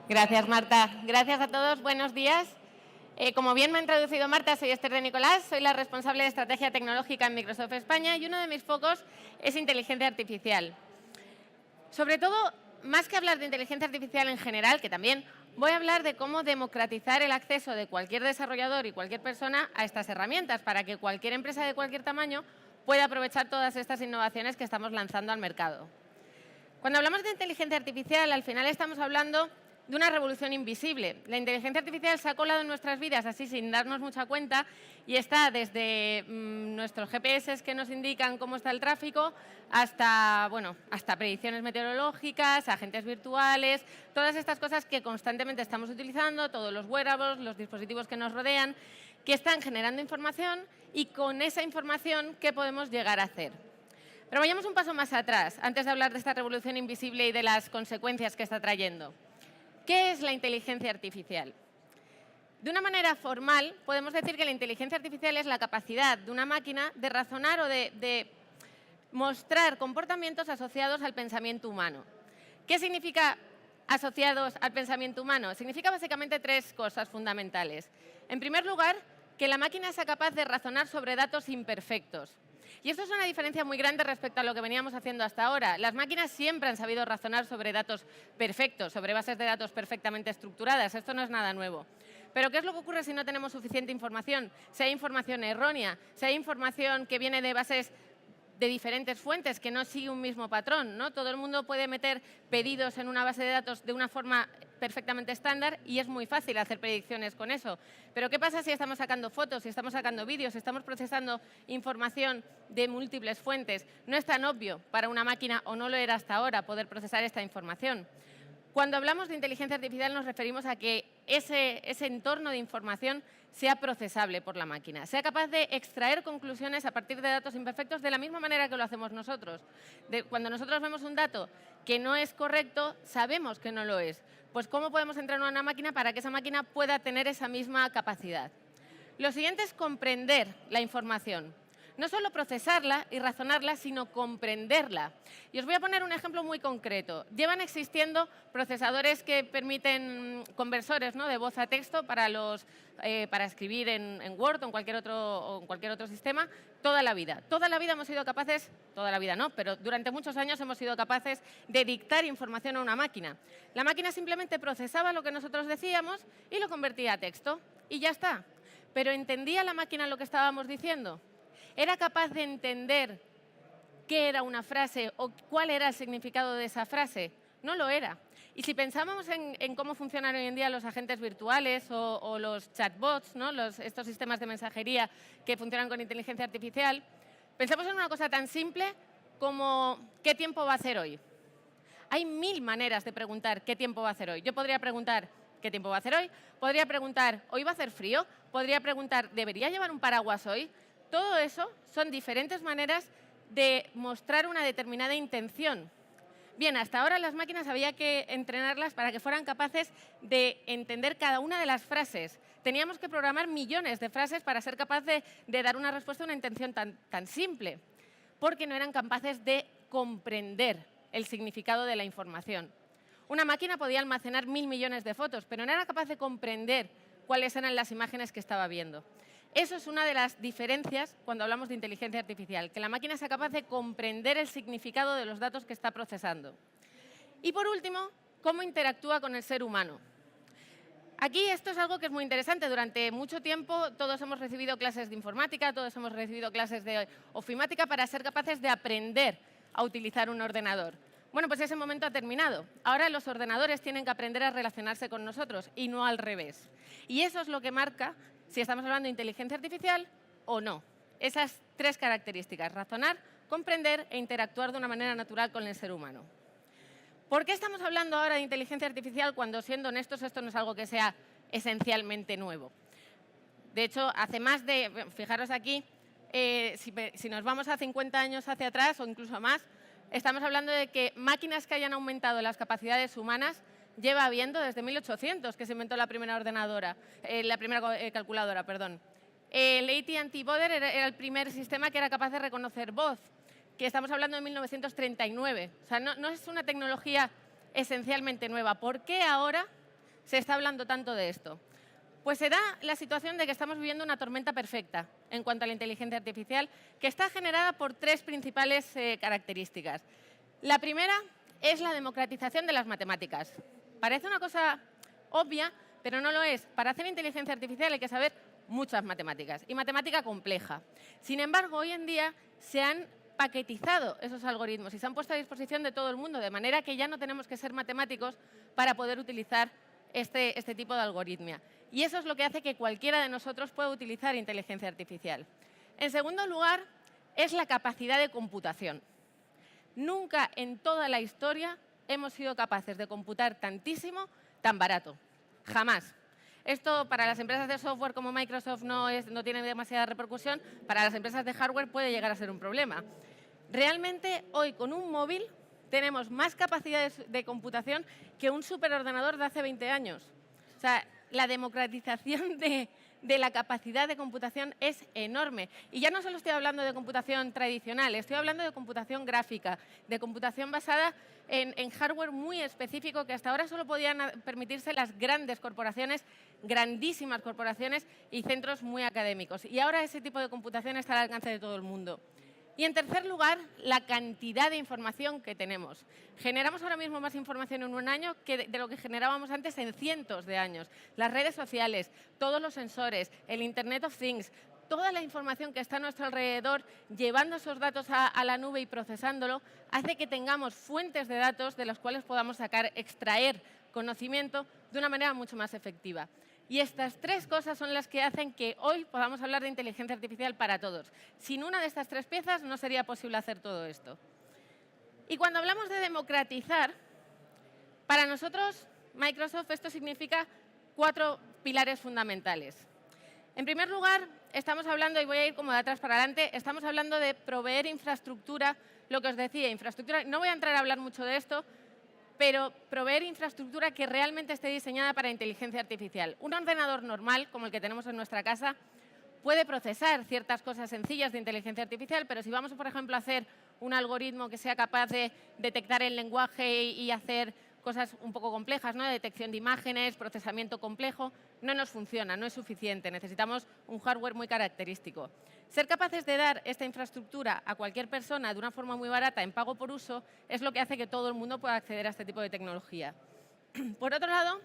Gracias, Marta. Gracias a todos. Buenos días. Como bien me ha introducido Marta, soy Esther de Nicolás, soy la responsable de estrategia tecnológica en Microsoft España y uno de mis focos es inteligencia artificial. Sobre todo, más que hablar de inteligencia artificial en general, que también, voy a hablar de cómo democratizar el acceso de cualquier desarrollador y cualquier persona a estas herramientas para que cualquier empresa de cualquier tamaño pueda aprovechar todas estas innovaciones que estamos lanzando al mercado. Cuando hablamos de inteligencia artificial, al final estamos hablando de una revolución invisible. La inteligencia artificial se ha colado en nuestras vidas así sin darnos mucha cuenta y está desde nuestros GPS que nos indican cómo está el tráfico hasta predicciones meteorológicas, agentes virtuales, todas estas cosas que constantemente estamos utilizando, todos los wearables, los dispositivos que nos rodean, que están generando información y con esa información, ¿qué podemos llegar a hacer? Pero vayamos un paso más atrás, antes de hablar de esta revolución invisible y de las consecuencias que está trayendo. ¿Qué es la inteligencia artificial? De una manera formal, podemos decir que la inteligencia artificial es la capacidad de una máquina de razonar o de mostrar comportamientos asociados al pensamiento humano. ¿Qué significa asociados al pensamiento humano? Significa básicamente tres cosas fundamentales. En primer lugar, que la máquina sea capaz de razonar sobre datos imperfectos. Y esto es una diferencia muy grande respecto a lo que veníamos haciendo hasta ahora. Las máquinas siempre han sabido razonar sobre datos perfectos, sobre bases de datos perfectamente estructuradas. Esto no es nada nuevo. Pero ¿qué es lo que ocurre si no tenemos suficiente información? Si hay información errónea, si hay información que viene de bases de diferentes fuentes, que no sigue un mismo patrón, ¿no? Todo el mundo puede meter pedidos en una base de datos de una forma perfectamente estándar y es muy fácil hacer predicciones con eso. Pero ¿qué pasa si estamos sacando fotos, si estamos sacando vídeos, si estamos procesando información de múltiples fuentes? No es tan obvio para una máquina, o no lo era hasta ahora, poder procesar esta información. Cuando hablamos de inteligencia artificial nos referimos a que ese entorno de información sea procesable por la máquina, sea capaz de extraer conclusiones a partir de datos imperfectos de la misma manera que lo hacemos nosotros. Cuando nosotros vemos un dato que no es correcto, sabemos que no lo es. Pues ¿cómo podemos entrenar a una máquina para que esa máquina pueda tener esa misma capacidad? Lo siguiente es comprender la información. No solo procesarla y razonarla, sino comprenderla. Y os voy a poner un ejemplo muy concreto. Llevan existiendo procesadores que permiten conversores, ¿no?, de voz a texto para escribir en Word o en cualquier otro sistema toda la vida. Toda la vida hemos sido capaces, toda la vida no, pero durante muchos años hemos sido capaces de dictar información a una máquina. La máquina simplemente procesaba lo que nosotros decíamos y lo convertía a texto. Y ya está. Pero ¿entendía la máquina lo que estábamos diciendo? ¿Era capaz de entender qué era una frase o cuál era el significado de esa frase? No lo era. Y si pensamos en cómo funcionan hoy en día los agentes virtuales o los chatbots, ¿no?, estos sistemas de mensajería que funcionan con inteligencia artificial, pensemos en una cosa tan simple como ¿qué tiempo va a hacer hoy? Hay 1000 maneras de preguntar qué tiempo va a hacer hoy. Yo podría preguntar ¿qué tiempo va a hacer hoy? Podría preguntar ¿hoy va a hacer frío? Podría preguntar ¿debería llevar un paraguas hoy? Todo eso son diferentes maneras de mostrar una determinada intención. Bien, hasta ahora las máquinas había que entrenarlas para que fueran capaces de entender cada una de las frases. Teníamos que programar millones de frases para ser capaces de dar una respuesta a una intención tan simple, porque no eran capaces de comprender el significado de la información. Una máquina podía almacenar 1000 millones de fotos, pero no era capaz de comprender cuáles eran las imágenes que estaba viendo. Eso es una de las diferencias cuando hablamos de inteligencia artificial, que la máquina sea capaz de comprender el significado de los datos que está procesando. Y por último, cómo interactúa con el ser humano. Aquí esto es algo que es muy interesante. Durante mucho tiempo todos hemos recibido clases de informática, todos hemos recibido clases de ofimática para ser capaces de aprender a utilizar un ordenador. Bueno, pues ese momento ha terminado. Ahora los ordenadores tienen que aprender a relacionarse con nosotros y no al revés. Y eso es lo que marca si estamos hablando de inteligencia artificial o no. Esas tres características: razonar, comprender e interactuar de una manera natural con el ser humano. ¿Por qué estamos hablando ahora de inteligencia artificial cuando, siendo honestos, esto no es algo que sea esencialmente nuevo? De hecho, fijaros aquí, si nos vamos a 50 años hacia atrás o incluso más, estamos hablando de que máquinas que hayan aumentado las capacidades humanas lleva habiendo desde 1800, que se inventó la primera calculadora, perdón. El AT&T Voder era el primer sistema que era capaz de reconocer voz, que estamos hablando de 1939. O sea, no es una tecnología esencialmente nueva. ¿Por qué ahora se está hablando tanto de esto? Pues se da la situación de que estamos viviendo una tormenta perfecta en cuanto a la inteligencia artificial, que está generada por tres principales características. La primera es la democratización de las matemáticas. Parece una cosa obvia, pero no lo es. Para hacer inteligencia artificial hay que saber muchas matemáticas y matemática compleja. Sin embargo, hoy en día se han paquetizado esos algoritmos y se han puesto a disposición de todo el mundo, de manera que ya no tenemos que ser matemáticos para poder utilizar este tipo de algoritmia. Y eso es lo que hace que cualquiera de nosotros pueda utilizar inteligencia artificial. En segundo lugar, es la capacidad de computación. Nunca en toda la historia hemos sido capaces de computar tantísimo tan barato. Jamás. Esto para las empresas de software como Microsoft no tiene demasiada repercusión, para las empresas de hardware puede llegar a ser un problema. Realmente hoy con un móvil tenemos más capacidades de computación que un superordenador de hace 20 años. O sea, la democratización de la capacidad de computación es enorme. Y ya no solo estoy hablando de computación tradicional, estoy hablando de computación gráfica, de computación basada en hardware muy específico que hasta ahora solo podían permitirse las grandes corporaciones, grandísimas corporaciones y centros muy académicos. Y ahora ese tipo de computación está al alcance de todo el mundo. Y en tercer lugar, la cantidad de información que tenemos. Generamos ahora mismo más información en un año que de lo que generábamos antes en cientos de años. Las redes sociales, todos los sensores, el Internet of Things, toda la información que está a nuestro alrededor, llevando esos datos a la nube y procesándolo, hace que tengamos fuentes de datos de las cuales podamos extraer conocimiento de una manera mucho más efectiva. Y estas tres cosas son las que hacen que hoy podamos hablar de inteligencia artificial para todos. Sin una de estas tres piezas no sería posible hacer todo esto. Y cuando hablamos de democratizar, para nosotros, Microsoft, esto significa 4 pilares fundamentales. En primer lugar, estamos hablando, y voy a ir como de atrás para adelante, estamos hablando de proveer infraestructura, lo que os decía, infraestructura. No voy a entrar a hablar mucho de esto, pero proveer infraestructura que realmente esté diseñada para inteligencia artificial. Un ordenador normal, como el que tenemos en nuestra casa, puede procesar ciertas cosas sencillas de inteligencia artificial, pero si vamos, por ejemplo, a hacer un algoritmo que sea capaz de detectar el lenguaje y hacer cosas un poco complejas, ¿no? Detección de imágenes, procesamiento complejo, no nos funciona, no es suficiente. Necesitamos un hardware muy característico. Ser capaces de dar esta infraestructura a cualquier persona de una forma muy barata en pago por uso es lo que hace que todo el mundo pueda acceder a este tipo de tecnología. Por otro lado,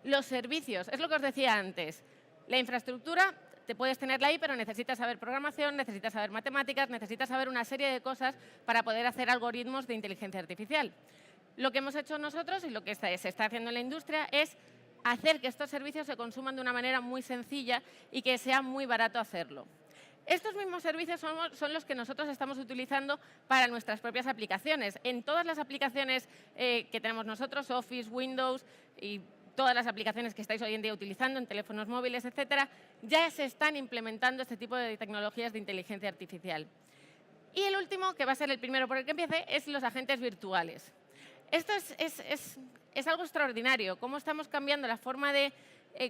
los servicios. Es lo que os decía antes. La infraestructura, te puedes tenerla ahí, pero necesitas saber programación, necesitas saber matemáticas, necesitas saber una serie de cosas para poder hacer algoritmos de inteligencia artificial. Lo que hemos hecho nosotros y lo que se está haciendo en la industria es hacer que estos servicios se consuman de una manera muy sencilla y que sea muy barato hacerlo. Estos mismos servicios son los que nosotros estamos utilizando para nuestras propias aplicaciones. En todas las aplicaciones que tenemos nosotros, Office, Windows y todas las aplicaciones que estáis hoy en día utilizando en teléfonos móviles, etcétera, ya se están implementando este tipo de tecnologías de inteligencia artificial. Y el último, que va a ser el primero por el que empiece, es los agentes virtuales. Esto es algo extraordinario, cómo estamos cambiando la forma de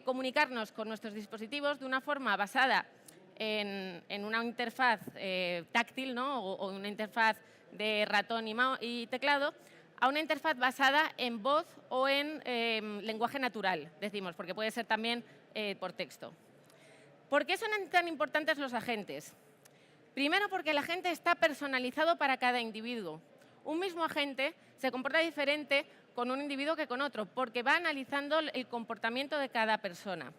comunicarnos con nuestros dispositivos de una forma basada en una interfaz táctil, ¿no? o una interfaz de ratón y teclado, a una interfaz basada en voz o en lenguaje natural, decimos, porque puede ser también por texto. ¿Por qué son tan importantes los agentes? Primero, porque el agente está personalizado para cada individuo. Un mismo agente se comporta diferente con un individuo que con otro, porque va analizando el comportamiento de cada persona.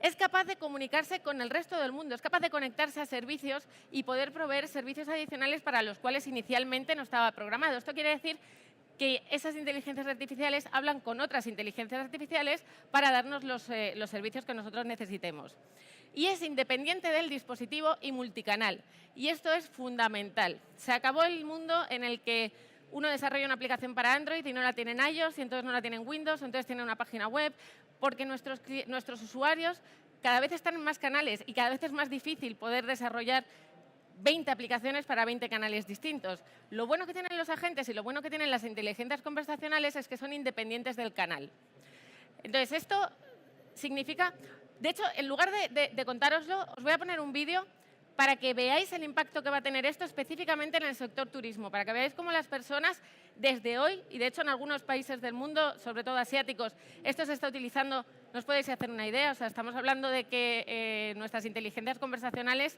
Es capaz de comunicarse con el resto del mundo, es capaz de conectarse a servicios y poder proveer servicios adicionales para los cuales inicialmente no estaba programado. Esto quiere decir que esas inteligencias artificiales hablan con otras inteligencias artificiales para darnos los servicios que nosotros necesitemos. Y es independiente del dispositivo y multicanal. Y esto es fundamental. Se acabó el mundo en el que uno desarrolla una aplicación para Android y no la tiene en iOS, y entonces no la tiene en Windows, entonces tiene una página web, porque nuestros usuarios cada vez están en más canales y cada vez es más difícil poder desarrollar 20 aplicaciones para 20 canales distintos. Lo bueno que tienen los agentes y lo bueno que tienen las inteligencias conversacionales es que son independientes del canal. Entonces, esto significa... De hecho, en lugar de contároslo, os voy a poner un vídeo para que veáis el impacto que va a tener esto específicamente en el sector turismo, para que veáis cómo las personas desde hoy, y de hecho en algunos países del mundo, sobre todo asiáticos, esto se está utilizando, no os podéis hacer una idea, o sea, estamos hablando de que nuestras inteligencias conversacionales,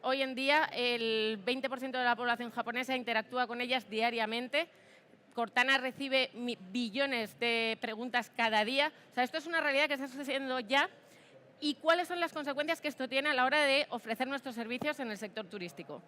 hoy en día el 20% de la población japonesa interactúa con ellas diariamente. Cortana recibe billones de preguntas cada día. O sea, esto es una realidad que está sucediendo ya. ¿Y cuáles son las consecuencias que esto tiene a la hora de ofrecer nuestros servicios en el sector turístico?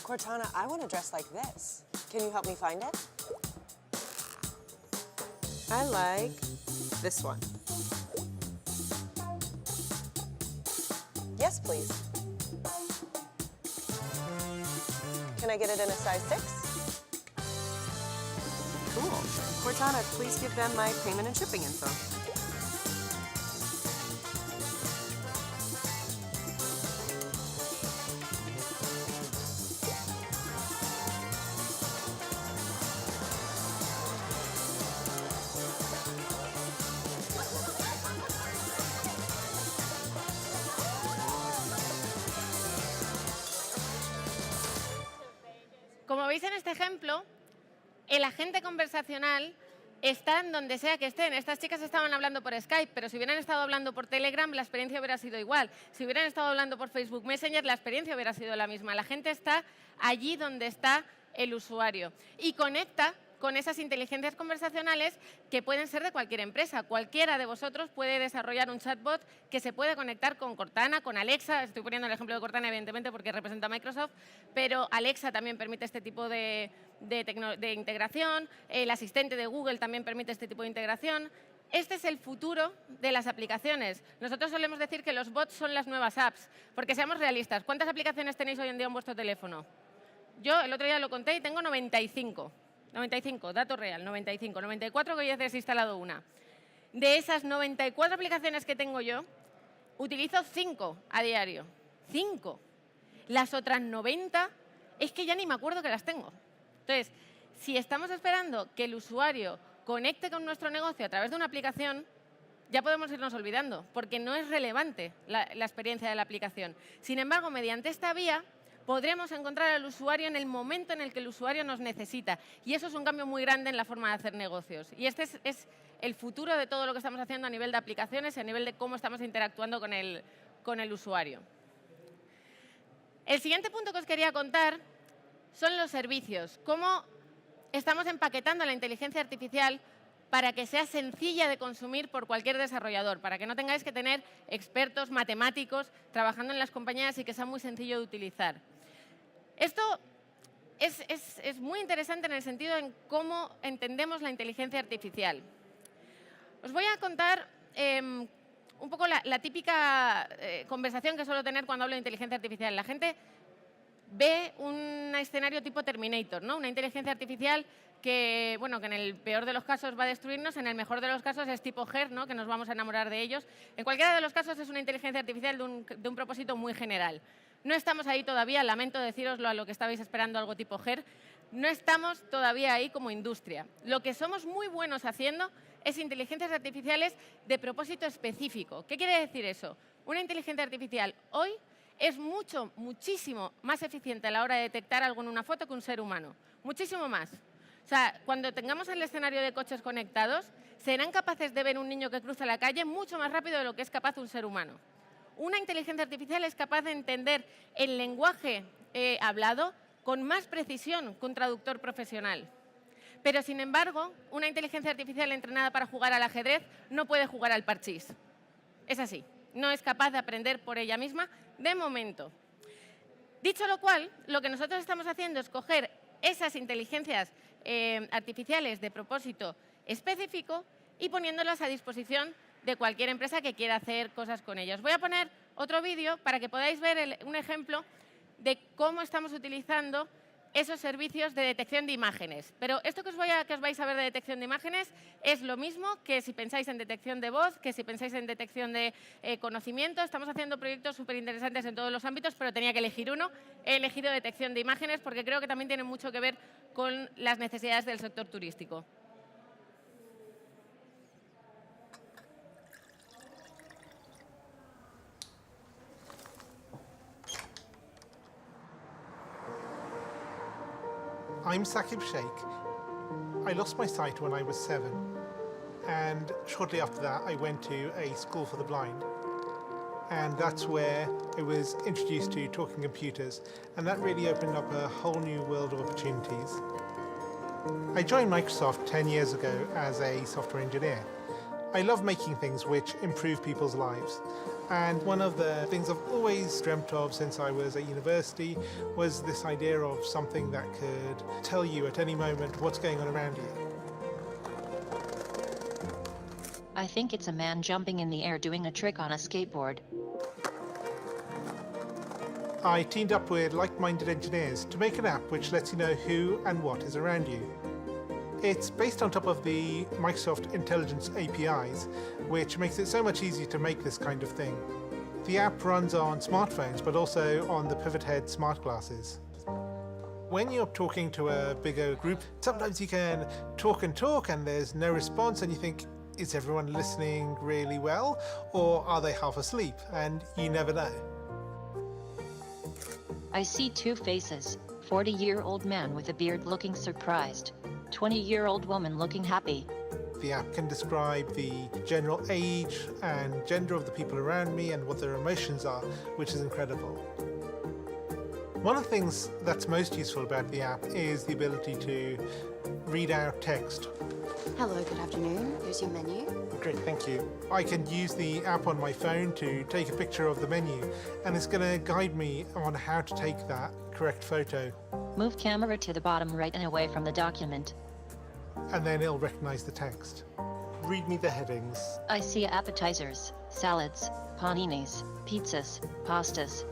Cortana, I want to dress like this. Can you help me find it? I like this one. Yes, please. Can I get it in a size 6? Cool. Cortana, please give them my payment and shipping info. Como veis en este ejemplo, el agente conversacional está en donde sea que estén. Estas chicas estaban hablando por Skype, pero si hubieran estado hablando por Telegram, la experiencia hubiera sido igual. Si hubieran estado hablando por Facebook Messenger, la experiencia hubiera sido la misma. La gente está allí donde está el usuario y conecta con esas inteligencias conversacionales que pueden ser de cualquier empresa. Cualquiera de vosotros puede desarrollar un chatbot que se puede conectar con Cortana, con Alexa. Estoy poniendo el ejemplo de Cortana, evidentemente, porque representa a Microsoft, pero Alexa también permite este tipo de integración. El asistente de Google también permite este tipo de integración. Este es el futuro de las aplicaciones. Nosotros solemos decir que los bots son las nuevas apps, porque seamos realistas. ¿Cuántas aplicaciones tenéis hoy en día en vuestro teléfono? Yo el otro día lo conté y tengo 95. 95, dato real, 95. 94 que hoy he desinstalado una. De esas 94 aplicaciones que tengo yo, utilizo 5 a diario. 5. Las otras 90 es que ya ni me acuerdo que las tengo. Entonces, si estamos esperando que el usuario conecte con nuestro negocio a través de una aplicación, ya podemos irnos olvidando, porque no es relevante la experiencia de la aplicación. Sin embargo, mediante esta vía, podremos encontrar al usuario en el momento en el que el usuario nos necesita. Y eso es un cambio muy grande en la forma de hacer negocios. Y este es el futuro de todo lo que estamos haciendo a nivel de aplicaciones y a nivel de cómo estamos interactuando con el usuario. El siguiente punto que os quería contar son los servicios. Cómo estamos empaquetando la inteligencia artificial para que sea sencilla de consumir por cualquier desarrollador, para que no tengáis que tener expertos matemáticos trabajando en las compañías y que sea muy sencillo de utilizar. Esto es muy interesante en el sentido en cómo entendemos la inteligencia artificial. Os voy a contar un poco la típica conversación que suelo tener cuando hablo de inteligencia artificial. La gente ve un escenario tipo Terminator, ¿no? Una inteligencia artificial que, bueno, que en el peor de los casos va a destruirnos, en el mejor de los casos es tipo Her, ¿no? Que nos vamos a enamorar de ellos. En cualquiera de los casos es una inteligencia artificial de un propósito muy general. No estamos ahí todavía, lamento decíroslo a lo que estabais esperando, algo tipo Her. No estamos todavía ahí como industria. Lo que somos muy buenos haciendo es inteligencias artificiales de propósito específico. ¿Qué quiere decir eso? Una inteligencia artificial hoy es muchísimo más eficiente a la hora de detectar algo en una foto que un ser humano. Muchísimo más. O sea, cuando tengamos el escenario de coches conectados, serán capaces de ver un niño que cruza la calle mucho más rápido de lo que es capaz un ser humano. Una inteligencia artificial es capaz de entender el lenguaje hablado con más precisión que un traductor profesional. Pero, sin embargo, una inteligencia artificial entrenada para jugar al ajedrez no puede jugar al parchís. Es así. No es capaz de aprender por ella misma de momento. Dicho lo cual, lo que nosotros estamos haciendo es coger esas inteligencias artificiales de propósito específico y poniéndolas a disposición de cualquier empresa que quiera hacer cosas con ellos. Voy a poner otro vídeo para que podáis ver un ejemplo de cómo estamos utilizando esos servicios de detección de imágenes. Pero esto que os vais a ver de detección de imágenes es lo mismo que si pensáis en detección de voz, que si pensáis en detección de conocimiento. Estamos haciendo proyectos súper interesantes en todos los ámbitos, pero tenía que elegir uno. He elegido detección de imágenes porque creo que también tiene mucho que ver con las necesidades del sector turístico. I'm Saqib Sheikh. I lost my sight when I was 7, and shortly after that I went to a school for the blind. And that's where I was introduced to talking computers, and that really opened up a whole new world of opportunities. I joined Microsoft 10 years ago as a software engineer. I love making things which improve people's lives. And one of the things I've always dreamt of since I was at university was this idea of something that could tell you at any moment what's going on around you. I think it's a man jumping in the air doing a trick on a skateboard. I teamed up with like-minded engineers to make an app which lets you know who and what is around you. It's based on top of the Microsoft Intelligence APIs, which makes it so much easier to make this kind of thing. The app runs on smartphones, but also on the Pivot Head smart glasses. When you're talking to a bigger group, sometimes you can talk and there's no response, and you think, is everyone listening really well, or are they half asleep? And you never know. I see two faces, 40-year-old man with a beard looking surprised, 20-year-old woman looking happy. The app can describe the general age and gender of the people around me and what their emotions are, which is incredible. One of the things that's most useful about the app is the ability to read out text. Hello, good afternoon. Here's your menu. Great, thank you. I can use the app on my phone to take a picture of the menu, and it's going to guide me on how to take that correct photo. Move camera to the bottom right and away from the document. And then it'll recognize the text. Read me the headings. I see appetizers, salads, paninis, pizzas, pastas.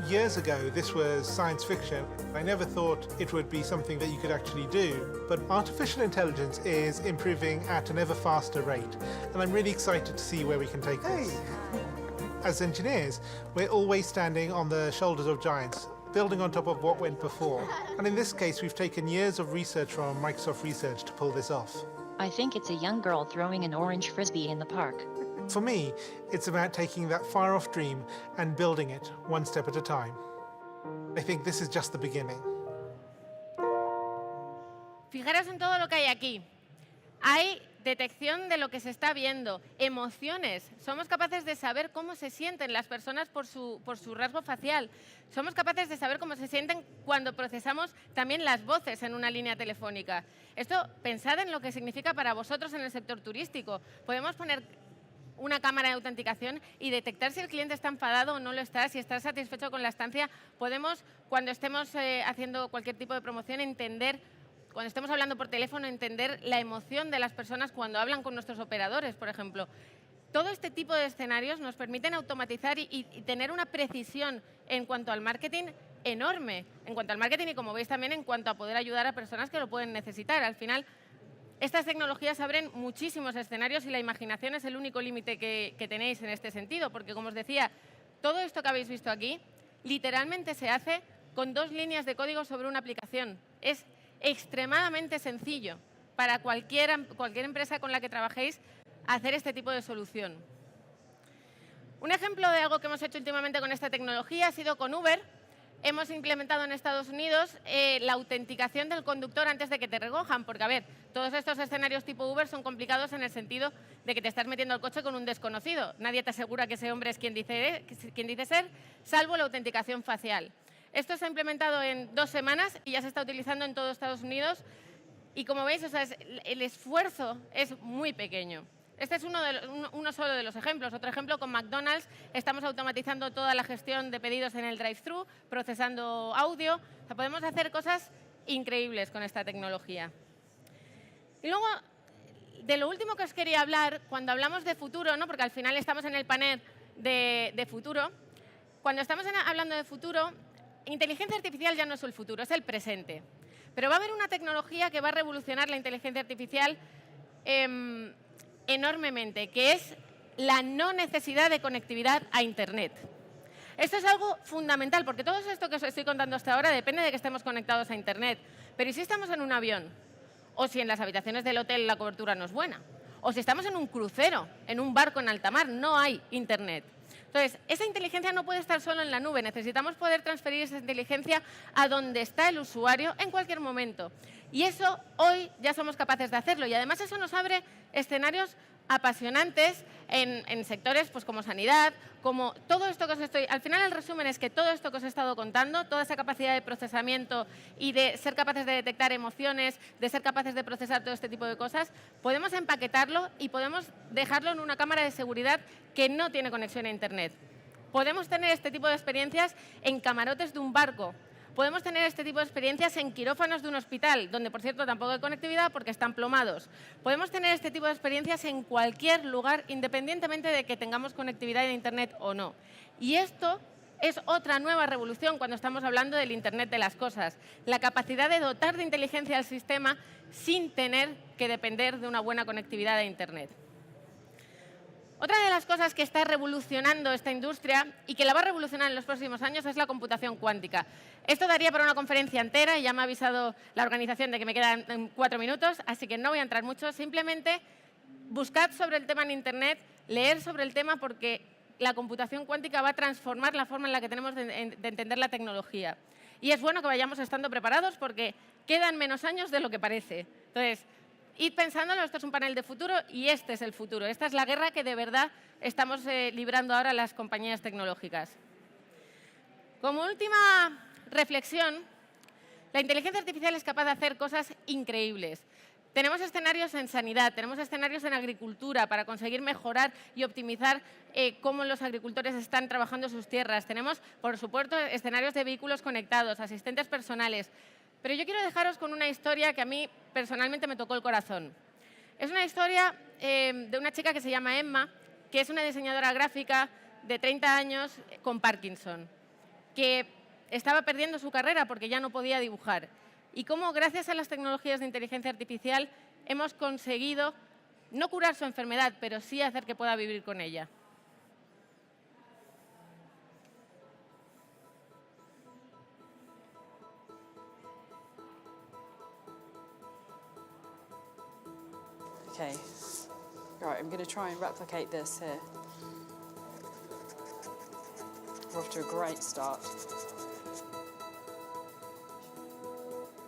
Years ago, this was science fiction. I never thought it would be something that you could actually do. But artificial intelligence is improving at an ever faster rate. And I'm really excited to see where we can take this. As engineers, we're always standing on the shoulders of giants, building on top of what went before. And in this case, we've taken years of research from Microsoft Research to pull this off. I think it's a young girl throwing an orange frisbee in the park. For me, it's about taking that far-off dream and building it one step at a time. I think this is just the beginning. Fijaros en todo lo que hay aquí. Hay detección de lo que se está viendo, emociones. Somos capaces de saber cómo se sienten las personas por su rasgo facial. Somos capaces de saber cómo se sienten cuando procesamos también las voces en una línea telefónica. Esto, pensad en lo que significa para vosotros en el sector turístico. Podemos poner una cámara de autenticación y detectar si el cliente está enfadado o no lo está, si está satisfecho con la estancia. Podemos, cuando estemos haciendo cualquier tipo de promoción, cuando estemos hablando por teléfono, entender la emoción de las personas cuando hablan con nuestros operadores, por ejemplo. Todo este tipo de escenarios nos permiten automatizar y tener una precisión en cuanto al marketing enorme. En cuanto al marketing y, como veis, también en cuanto a poder ayudar a personas que lo pueden necesitar. Al final, estas tecnologías abren muchísimos escenarios y la imaginación es el único límite que tenéis en este sentido, porque, como os decía, todo esto que habéis visto aquí literalmente se hace con 2 líneas de código sobre una aplicación. Es extremadamente sencillo para cualquier empresa con la que trabajéis hacer este tipo de solución. Un ejemplo de algo que hemos hecho últimamente con esta tecnología ha sido con Uber. Hemos implementado en Estados Unidos la autenticación del conductor antes de que te recojan, porque, a ver, todos estos escenarios tipo Uber son complicados en el sentido de que te estás metiendo al coche con un desconocido. Nadie te asegura que ese hombre es quien dice ser, salvo la autenticación facial. Esto se ha implementado en 2 semanas y ya se está utilizando en todo Estados Unidos. Y como veis, el esfuerzo es muy pequeño. Este es uno solo de los ejemplos. Otro ejemplo, con McDonald's estamos automatizando toda la gestión de pedidos en el drive-thru, procesando audio. O sea, podemos hacer cosas increíbles con esta tecnología. Y luego, de lo último que os quería hablar, cuando hablamos de futuro, ¿no? Porque al final estamos en el panel de futuro, cuando estamos hablando de futuro, inteligencia artificial ya no es el futuro, es el presente. Pero va a haber una tecnología que va a revolucionar la inteligencia artificial enormemente, que es la no necesidad de conectividad a Internet. Esto es algo fundamental, porque todo esto que os estoy contando hasta ahora depende de que estemos conectados a Internet. Pero ¿y si estamos en un avión? O si en las habitaciones del hotel la cobertura no es buena. O si estamos en un crucero, en un barco en alta mar, no hay Internet. Entonces, esa inteligencia no puede estar solo en la nube. Necesitamos poder transferir esa inteligencia a donde está el usuario en cualquier momento. Y eso hoy ya somos capaces de hacerlo. Y además eso nos abre escenarios apasionantes en sectores pues, como sanidad, como todo esto que os estoy... Al final el resumen es que todo esto que os he estado contando, toda esa capacidad de procesamiento y de ser capaces de detectar emociones, de ser capaces de procesar todo este tipo de cosas, podemos empaquetarlo y podemos dejarlo en una cámara de seguridad que no tiene conexión a Internet. Podemos tener este tipo de experiencias en camarotes de un barco. Podemos tener este tipo de experiencias en quirófanos de un hospital, donde, por cierto, tampoco hay conectividad porque están plomados. Podemos tener este tipo de experiencias en cualquier lugar, independientemente de que tengamos conectividad de Internet o no. Y esto es otra nueva revolución cuando estamos hablando del Internet de las cosas. La capacidad de dotar de inteligencia al sistema sin tener que depender de una buena conectividad de Internet. Otra de las cosas que está revolucionando esta industria y que la va a revolucionar en los próximos años es la computación cuántica. Esto daría para una conferencia entera y ya me ha avisado la organización de que me quedan 4 minutos, así que no voy a entrar mucho. Simplemente buscad sobre el tema en Internet, leer sobre el tema porque la computación cuántica va a transformar la forma en la que tenemos de entender la tecnología. Y es bueno que vayamos estando preparados porque quedan menos años de lo que parece. Entonces, id pensándolo, esto es un panel de futuro y este es el futuro. Esta es la guerra que de verdad estamos librando ahora las compañías tecnológicas. Como última reflexión, la inteligencia artificial es capaz de hacer cosas increíbles. Tenemos escenarios en sanidad, tenemos escenarios en agricultura para conseguir mejorar y optimizar cómo los agricultores están trabajando sus tierras. Tenemos, por supuesto, escenarios de vehículos conectados, asistentes personales. Pero yo quiero dejaros con una historia que a mí personalmente me tocó el corazón. Es una historia de una chica que se llama Emma, que es una diseñadora gráfica de 30 años con Parkinson, que estaba perdiendo su carrera porque ya no podía dibujar. Y cómo, gracias a las tecnologías de inteligencia artificial, hemos conseguido no curar su enfermedad, pero sí hacer que pueda vivir con ella. Okay. Right, I'm going to try and replicate this here. We're off to a great start.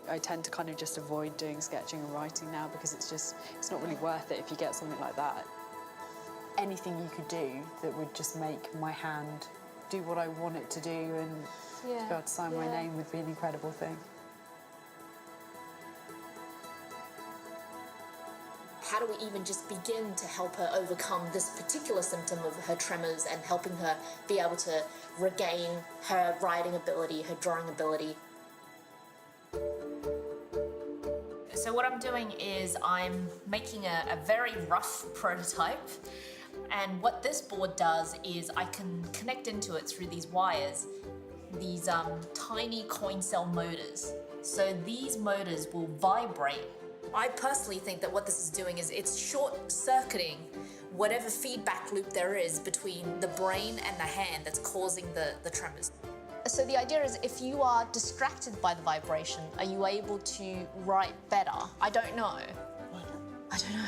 I tend to kind of just avoid doing sketching and writing now because it's not really worth it if you get something like that. Anything you could do that would just make my hand do what I want it to do and to be able to sign my name would be an incredible thing. How do we even just begin to help her overcome this particular symptom of her tremors and helping her be able to regain her writing ability, her drawing ability? So what I'm doing is I'm making a very rough prototype, and what this board does is I can connect into it through these wires, these tiny coin cell motors. So these motors will vibrate. I personally think that what this is doing is it's short-circuiting whatever feedback loop there is between the brain and the hand that's causing the tremors. So the idea is if you are distracted by the vibration, are you able to write better? I don't know. I don't know.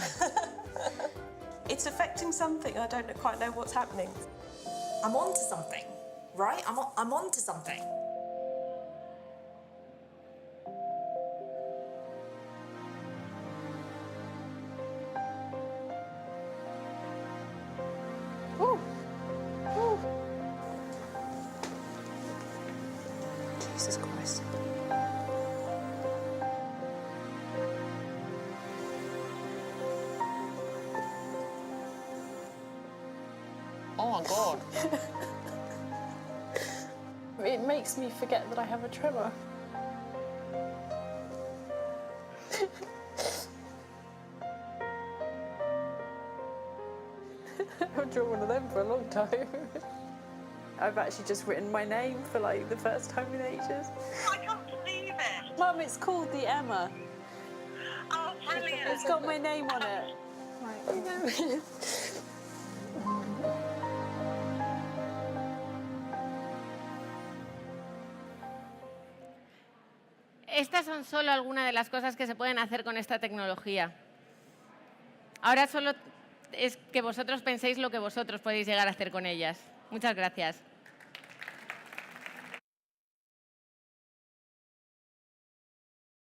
It's affecting something. I don't quite know what's happening. I'm on to something, right? I'm on to something. Jesus Christ. Oh, my God. It makes me forget that I have a tremor. I've drawn one of them for a long time. I've actually just written my name for like the first time in ages. I can't believe it. Mum, it's called the Emma. Oh, brilliant. It's got my name on it. Right. Estas son solo algunas de las cosas que se pueden hacer con esta tecnología. Ahora solo es que vosotros penséis lo que vosotros podéis llegar a hacer con ellas. Muchas gracias.